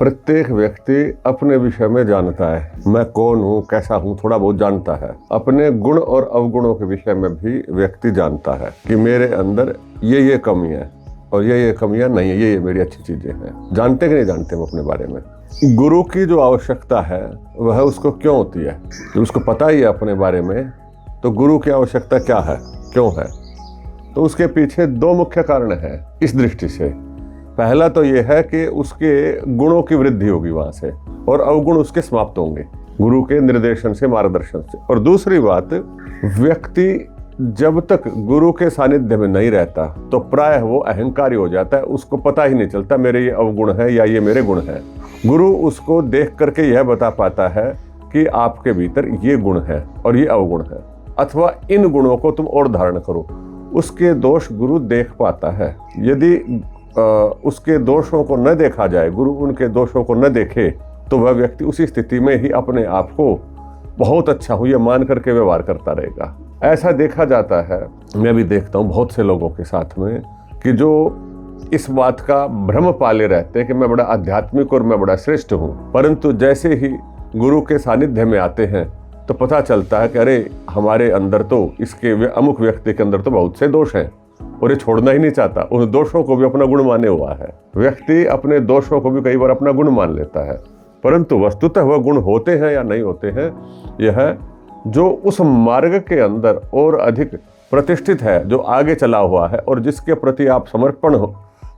प्रत्येक व्यक्ति अपने विषय में जानता है। मैं कौन हूँ, कैसा हूँ, थोड़ा बहुत जानता है। अपने गुण और अवगुणों के विषय में भी व्यक्ति जानता है कि मेरे अंदर ये कमी है और ये कमियां नहीं है, ये मेरी अच्छी चीजें हैं। जानते कि नहीं जानते हम अपने बारे में। गुरु की जो आवश्यकता है वह उसको क्यों होती है, जब उसको पता ही है अपने बारे में, तो गुरु की आवश्यकता क्या है, क्यों है? तो उसके पीछे दो मुख्य कारण हैं इस दृष्टि से। पहला तो ये है कि उसके गुणों की वृद्धि होगी वहां से और अवगुण उसके समाप्त होंगे गुरु के निर्देशन से, मार्गदर्शन से। और दूसरी बात, व्यक्ति जब तक गुरु के सानिध्य में नहीं रहता तो प्रायः वो अहंकारी हो जाता है। उसको पता ही नहीं चलता मेरे ये अवगुण है या ये मेरे गुण है। गुरु उसको देख करके यह बता पाता है कि आपके भीतर ये गुण है और ये अवगुण है, अथवा इन गुणों को तुम और धारण करो। उसके दोष गुरु देख पाता है। यदि उसके दोषों को न देखा जाए, गुरु उनके दोषों को न देखे, तो वह व्यक्ति उसी स्थिति में ही अपने आप को बहुत अच्छा हो ये मान करके व्यवहार करता रहेगा। ऐसा देखा जाता है, मैं भी देखता हूँ बहुत से लोगों के साथ में, कि जो इस बात का भ्रम पाले रहते हैं कि मैं बड़ा आध्यात्मिक और मैं बड़ा श्रेष्ठ हूँ, परंतु जैसे ही गुरु के सानिध्य में आते हैं तो पता चलता है कि अरे हमारे अंदर तो, इसके अमुक व्यक्ति के अंदर तो बहुत से दोष हैं और ये छोड़ना ही नहीं चाहता। उन दोषों को भी अपना गुण माने हुआ है। व्यक्ति अपने दोषों को भी कई बार अपना गुण मान लेता है, परंतु वस्तुतः वह गुण होते हैं या नहीं होते हैं, यह जो उस मार्ग के अंदर और अधिक प्रतिष्ठित है, जो आगे चला हुआ है और जिसके प्रति आप समर्पण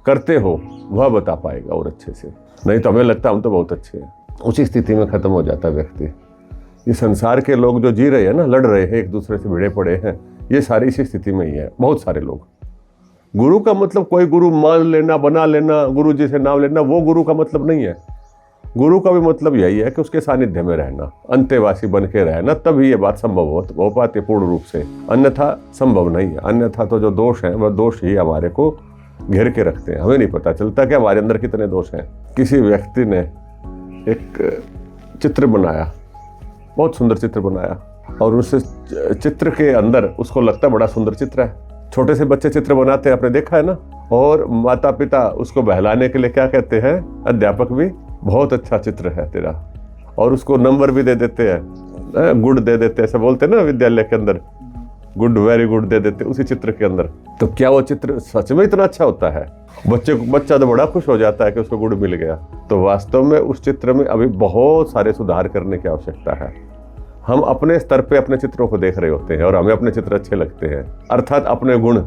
करते हो, वह बता पाएगा और अच्छे से। नहीं तो हमें लगता है हम तो बहुत अच्छे हैं, उसी स्थिति में खत्म हो जाता है व्यक्ति। ये संसार के लोग जो जी रहे हैं ना, लड़ रहे हैं, एक दूसरे से भिड़े पड़े हैं, ये सारी इसी स्थिति में ही है। बहुत सारे लोग, गुरु का मतलब कोई गुरु मान लेना, बना लेना, गुरु जी से नाम लेना, वो गुरु का मतलब नहीं है। गुरु का भी मतलब यही है कि उसके सानिध्य में रहना, अंतेवासी बन के रहना, तभी ये बात संभव हो पाती पूर्ण रूप से, अन्यथा संभव नहीं है। अन्यथा तो जो दोष हैं वह दोष ही हमारे को घेर के रखते हैं। हमें नहीं पता चलता कि हमारे अंदर कितने दोष हैं। किसी व्यक्ति ने एक चित्र बनाया, बहुत सुंदर चित्र बनाया, और उस चित्र के अंदर उसको लगता बड़ा सुंदर चित्र है। छोटे से बच्चे चित्र बनाते हैं, आपने देखा है ना, और माता पिता उसको बहलाने के लिए क्या कहते हैं, अध्यापक भी, बहुत अच्छा चित्र है तेरा, और उसको नंबर भी दे देते हैं, गुड दे देते हैं, ऐसा बोलते हैं ना विद्यालय के अंदर, गुड, वेरी गुड दे देते उसी चित्र के अंदर। तो क्या वो चित्र सच में इतना अच्छा होता है? बच्चा तो बड़ा खुश हो जाता है कि उसको गुड मिल गया। तो वास्तव में उस चित्र में अभी बहुत सारे सुधार करने की आवश्यकता है। हम अपने स्तर पे अपने चित्रों को देख रहे होते हैं और हमें अपने चित्र अच्छे लगते हैं, अर्थात अपने गुण।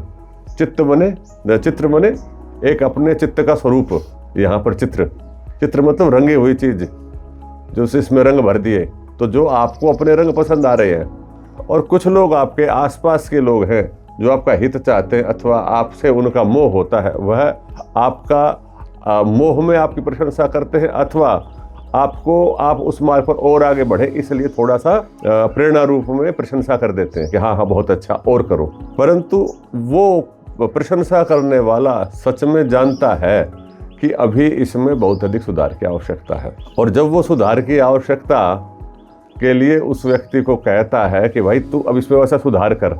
चित्र बने एक अपने चित्त का स्वरूप। यहाँ पर चित्र मतलब रंगी हुई चीज, जो इसमें रंग भर दिए, तो जो आपको अपने रंग पसंद आ रहे हैं। और कुछ लोग आपके आसपास के लोग हैं जो आपका हित चाहते हैं अथवा आपसे उनका मोह होता है, वह आपका मोह में आपकी प्रशंसा करते हैं, अथवा आप उस मार्ग पर और आगे बढ़े इसलिए थोड़ा सा प्रेरणा रूप में प्रशंसा कर देते हैं कि हाँ बहुत अच्छा और करो। परंतु वो प्रशंसा करने वाला सच में जानता है कि अभी इसमें बहुत अधिक सुधार की आवश्यकता है। और जब वो सुधार की आवश्यकता के लिए उस व्यक्ति को कहता है कि भाई तू अब इसमें वैसा सुधार कर,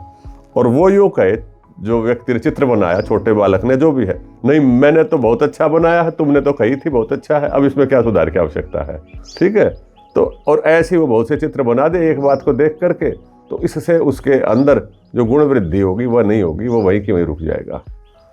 और वो यूँ कहे, जो व्यक्ति ने चित्र बनाया, छोटे बालक ने जो भी है, नहीं मैंने तो बहुत अच्छा बनाया है, तुमने तो कही थी बहुत अच्छा है, अब इसमें क्या सुधार की आवश्यकता है? ठीक है। तो और ऐसे ही वो बहुत से चित्र बना दे एक बात को देख करके, तो इससे उसके अंदर जो गुण वृद्धि होगी वह नहीं होगी, वो वहीं की वहीं रुक जाएगा।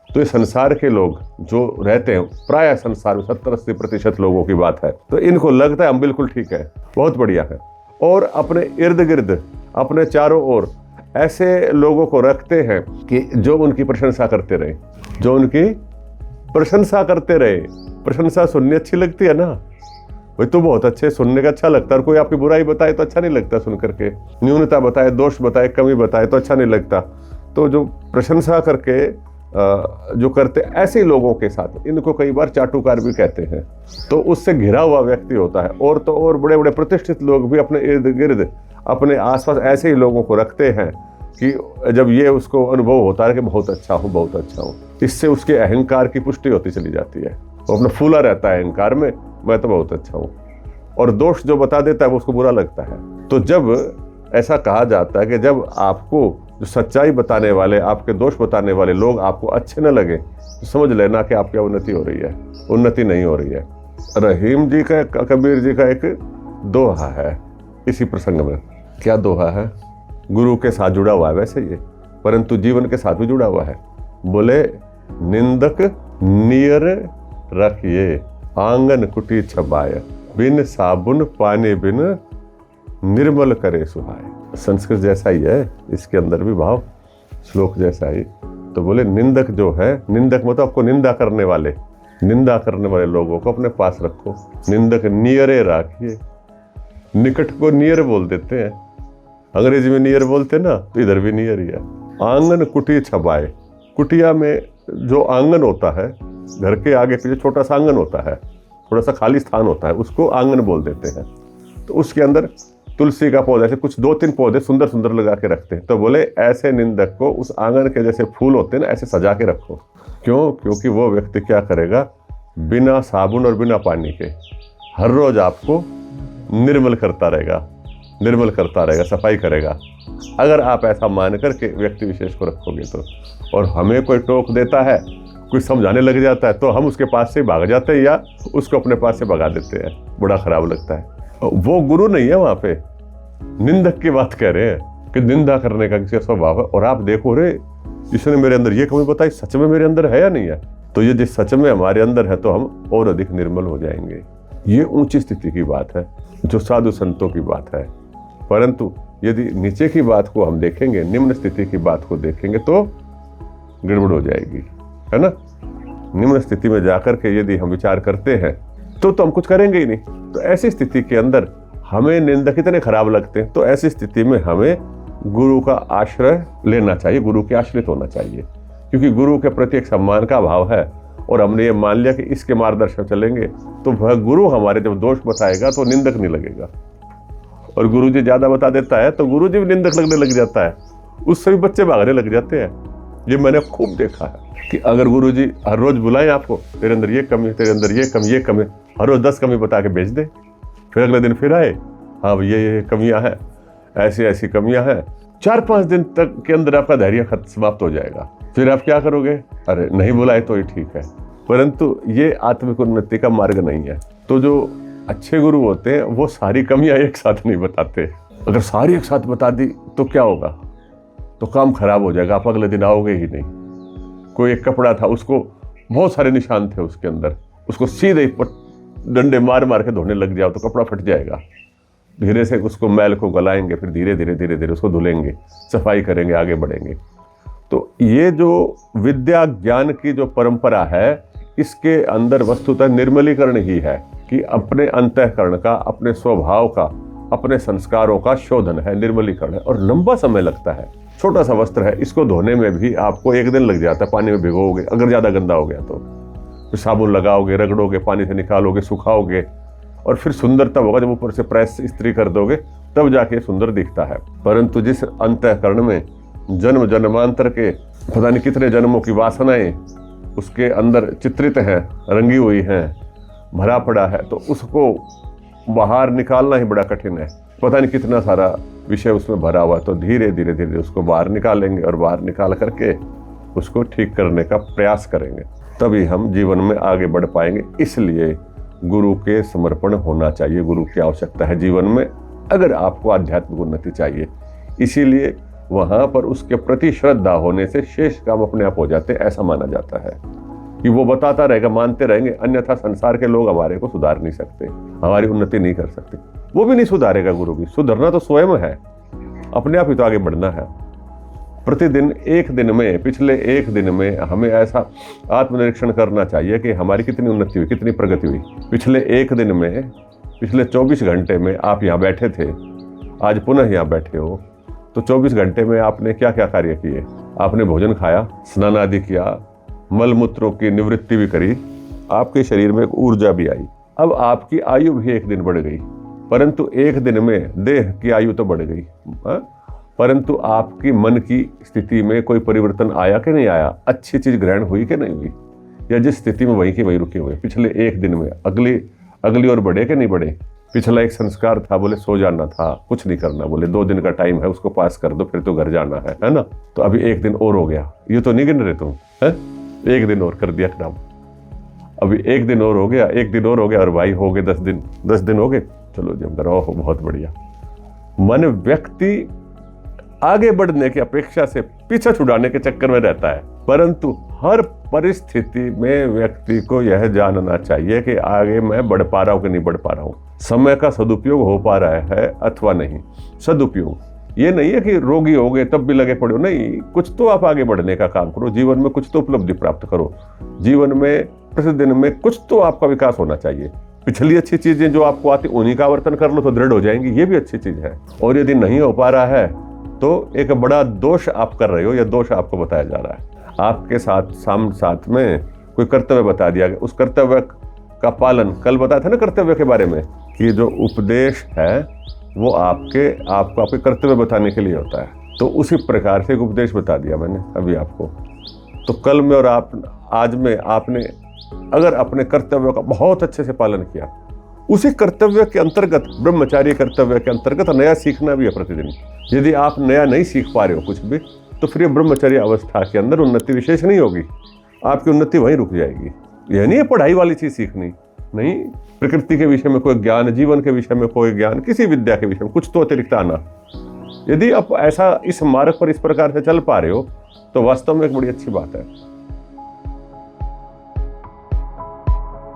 तो ये संसार के लोग जो रहते हैं, प्राय संसार में 70-80% लोगों की बात है, तो इनको लगता है हम बिल्कुल ठीक है, बहुत बढ़िया है, और अपने इर्द गिर्द, अपने चारों ओर ऐसे लोगों को रखते हैं कि जो उनकी प्रशंसा करते रहे, प्रशंसा सुननी अच्छी लगती है ना, भाई तो बहुत अच्छे, सुनने का अच्छा लगता है। और कोई आपकी बुराई बताए तो अच्छा नहीं लगता सुन करके, न्यूनता बताए, दोष बताए, कमी बताए तो अच्छा नहीं लगता। तो जो प्रशंसा करके जो करते ऐसे लोगों के साथ, इनको कई बार चाटुकार भी कहते हैं, तो उससे घिरा हुआ व्यक्ति होता है। और तो और बड़े बड़े प्रतिष्ठित लोग भी अपने इर्द गिर्द, अपने आसपास ऐसे ही लोगों को रखते हैं कि जब ये उसको अनुभव होता है कि बहुत अच्छा हूँ, इससे उसके अहंकार की पुष्टि होती चली जाती है। वो अपना फूला रहता है अहंकार में, मैं तो बहुत अच्छा हूँ, और दोष जो बता देता है वो उसको बुरा लगता है। तो जब ऐसा कहा जाता है कि जब आपको जो सच्चाई बताने वाले, आपके दोष बताने वाले लोग आपको अच्छे न लगे, तो समझ लेना कि आपकी उन्नति हो रही है, उन्नति नहीं हो रही है। रहीम जी का कबीर जी का एक दोहा है इसी प्रसंग में। क्या दोहा है? गुरु के साथ जुड़ा हुआ है वैसे ये, परंतु जीवन के साथ भी जुड़ा हुआ है। बोले निंदक नियर रखिए, आंगन कुटी छबाय, बिन साबुन पानी बिन निर्मल करे सुहाय। संस्कृत जैसा ही है, इसके अंदर भी भाव श्लोक जैसा ही। तो बोले निंदक जो है, निंदक मतलब आपको निंदा करने वाले लोगों को अपने पास रखो। निंदक नियरे रखिए, निकट को नियर बोल देते हैं, अंग्रेजी में नियर बोलते ना, तो इधर भी नियर ही है। आंगन कुटी छबाए, कुटिया में जो आंगन होता है, घर के आगे पीछे छोटा सा आंगन होता है, थोड़ा सा खाली स्थान होता है, उसको आंगन बोल देते हैं। तो उसके अंदर तुलसी का पौधा, ऐसे कुछ 2-3 पौधे सुंदर सुंदर लगा के रखते हैं। तो बोले ऐसे निंदक को उस आंगन के जैसे फूल होते हैं ना, ऐसे सजा के रखो। क्यों? क्योंकि वो व्यक्ति क्या करेगा, बिना साबुन और बिना पानी के हर रोज आपको निर्मल करता रहेगा, सफाई करेगा। अगर आप ऐसा मान करके व्यक्ति विशेष को रखोगे तो। और हमें कोई टोक देता है, कोई समझाने लग जाता है, तो हम उसके पास से भाग जाते हैं या उसको अपने पास से भगा देते हैं। बड़ा खराब लगता है। वो गुरु नहीं है, वहां पे निंदक की बात कह रहे हैं कि निंदा करने का किसी स्वभाव है। और आप देखो, रे इसने मेरे अंदर ये कमी बताई, सच में मेरे अंदर है या नहीं है? तो ये जिस सच में हमारे अंदर है तो हम और अधिक निर्मल हो जाएंगे। ये ऊंची स्थिति की बात है, जो साधु संतों की बात है। परंतु यदि नीचे की बात को हम देखेंगे, निम्न स्थिति की बात को देखेंगे, तो गड़बड़ हो जाएगी, है ना। निम्न स्थिति में जाकर के यदि हम विचार करते हैं तो हम कुछ करेंगे ही नहीं। तो ऐसी स्थिति के अंदर हमें निंदक इतने खराब लगते हैं, तो ऐसी स्थिति में हमें गुरु का आश्रय लेना चाहिए, गुरु के आश्रित होना चाहिए। क्योंकि गुरु के प्रति एक सम्मान का भाव है, और हमने ये मान लिया कि इसके मार्गदर्शन चलेंगे, तो वह गुरु हमारे जब दोष बताएगा तो निंदक नहीं लगेगा। और गुरु जी ज्यादा बता देता है तो गुरु जी भी निंदक लगने लग जाता है, उससे भी बच्चे भागने लग जाते हैं। ये मैंने खूब देखा है कि अगर गुरु जी हर रोज बुलाएं आपको, तेरे अंदर ये कमी, तेरे अंदर ये कमी, हर रोज 10 कमी बता के भेज दे, फिर अगले दिन फिर आए, हाँ ये कमियां हैं, ऐसी कमियां हैं। 4-5 दिन तक के अंदर आपका धैर्य समाप्त हो जाएगा। फिर आप क्या करोगे? अरे नहीं बुलाए तो ही ठीक है। परंतु ये आत्मिक उन्नति का मार्ग नहीं है। तो जो अच्छे गुरु होते हैं वो सारी कमियां एक साथ नहीं बताते। अगर सारी एक साथ बता दी तो क्या होगा? तो काम खराब हो जाएगा, आप अगले दिन आओगे ही नहीं। कोई एक कपड़ा था, उसको बहुत सारे निशान थे उसके अंदर, उसको सीधे डंडे मार मार के धोने लग जाओ तो कपड़ा फट जाएगा। धीरे से उसको मैल को गलाएंगे, फिर धीरे धीरे उसको धुलेंगे, सफाई करेंगे, आगे बढ़ेंगे। तो ये जो विद्या ज्ञान की जो परंपरा है, इसके अंदर वस्तुतः निर्मलीकरण ही है कि अपने अंतःकरण का, अपने स्वभाव का, अपने संस्कारों का शोधन है, निर्मलीकरण है। और लंबा समय लगता है। छोटा सा वस्त्र है, इसको धोने में भी आपको 1 दिन लग जाता है। पानी में भिगोगे, अगर ज्यादा गंदा हो गया तो फिर साबुन लगाओगे, रगड़ोगे, पानी से निकालोगे, सुखाओगे, और फिर सुंदर तब होगा जब ऊपर से प्रेस इस्त्री कर दोगे, तब जाके सुंदर दिखता है। परंतु जिस अंतःकरण में जन्म जन्मांतर के पता नहीं कितने जन्मों की वासनाएं उसके अंदर चित्रित हैं, रंगी हुई हैं, भरा पड़ा है, तो उसको बाहर निकालना ही बड़ा कठिन है। पता नहीं कितना सारा विषय उसमें भरा हुआ है। तो धीरे धीरे उसको बाहर निकालेंगे, और बाहर निकाल करके उसको ठीक करने का प्रयास करेंगे, तभी हम जीवन में आगे बढ़ पाएंगे। इसलिए गुरु के समर्पण होना चाहिए, गुरु की आवश्यकता है जीवन में, अगर आपको आध्यात्मिक उन्नति चाहिए। इसीलिए वहाँ पर उसके प्रति श्रद्धा होने से शेष काम अपने आप हो जाते हैं, ऐसा माना जाता है कि वो बताता रहेगा, मानते रहेंगे। अन्यथा संसार के लोग हमारे को सुधार नहीं सकते, हमारी उन्नति नहीं कर सकते। वो भी नहीं सुधारेगा, गुरु भी। सुधरना तो स्वयं है, अपने आप ही तो आगे बढ़ना है। प्रतिदिन एक दिन में, पिछले एक दिन में हमें ऐसा आत्मनिरीक्षण करना चाहिए कि हमारी कितनी उन्नति हुई, कितनी प्रगति हुई। पिछले एक दिन में, पिछले 24 घंटे में आप यहाँ बैठे थे, आज पुनः यहाँ बैठे हो, तो 24 घंटे में आपने क्या क्या कार्य किए? आपने भोजन खाया, स्नान आदि किया, मल मूत्रों की निवृत्ति भी करी, आपके शरीर में एक ऊर्जा भी आई। अब आपकी आयु भी एक दिन बढ़ गई। परंतु एक दिन में देह की आयु तो बढ़ गई, परंतु आपकी मन की स्थिति में कोई परिवर्तन आया कि नहीं आया? अच्छी चीज ग्रहण हुई कि नहीं हुई? या जिस स्थिति में वहीं के वहीं रुके हुए पिछले एक दिन में, अगली और बढ़े कि नहीं बढ़े? पिछला एक संस्कार था, बोले सो जाना था, कुछ नहीं करना, बोले 2 दिन का टाइम है, उसको पास कर दो, फिर तो घर जाना है ना। तो अभी एक दिन और हो गया, ये तो नहीं गिन रहे तुम, है? एक दिन और कर दिया खराब। अभी 1 दिन और हो गया, 1 दिन और हो गया और भाई हो गए 10 दिन हो गए, चलो जी अंदर ओहो बहुत बढ़िया। मन व्यक्ति आगे बढ़ने की अपेक्षा से पीछे छुड़ाने के चक्कर में रहता है, परंतु हर परिस्थिति में व्यक्ति को यह जानना चाहिए कि आगे मैं बढ़ पा रहा हूं कि नहीं बढ़ पा रहा हूं, समय का सदुपयोग हो पा रहा है अथवा नहीं। सदुपयोग ये नहीं है कि रोगी हो गए तब भी लगे पड़े हो, नहीं, कुछ तो आप आगे बढ़ने का काम करो, जीवन में कुछ तो उपलब्धि प्राप्त करो, जीवन में प्रतिदिन में कुछ तो आपका विकास होना चाहिए। पिछली अच्छी चीजें जो आपको आती उन्हीं का आवर्तन कर लो तो दृढ़ हो जाएंगी, ये भी अच्छी चीज है। और यदि नहीं हो पा रहा है तो एक बड़ा दोष आप कर रहे हो, यह दोष आपको बताया जा रहा है। आपके साथ में कोई कर्तव्य बता दिया गया, उस कर्तव्य का पालन, कल बताया था ना कर्तव्य के बारे में कि जो उपदेश है वो आपको आपके कर्तव्य बताने के लिए होता है, तो उसी प्रकार से एक उपदेश बता दिया मैंने अभी आपको। तो कल में और आज में आपने अगर अपने कर्तव्यों का बहुत अच्छे से पालन किया, उसी कर्तव्य के अंतर्गत, ब्रह्मचारी कर्तव्य के अंतर्गत नया सीखना भी है प्रतिदिन। यदि आप नया नहीं सीख पा रहे हो कुछ भी, तो फिर ब्रह्मचर्य अवस्था के अंदर उन्नति विशेष नहीं होगी, आपकी उन्नति वहीं रुक जाएगी। यह नहीं है पढ़ाई वाली चीज सीखनी, नहीं, प्रकृति के विषय में कोई ज्ञान, जीवन के विषय में कोई ज्ञान, किसी विद्या के विषय में कुछ तो अतिरिक्त आना। यदि आप ऐसा इस मार्ग पर इस प्रकार से चल पा रहे हो तो वास्तव में एक बड़ी अच्छी बात है।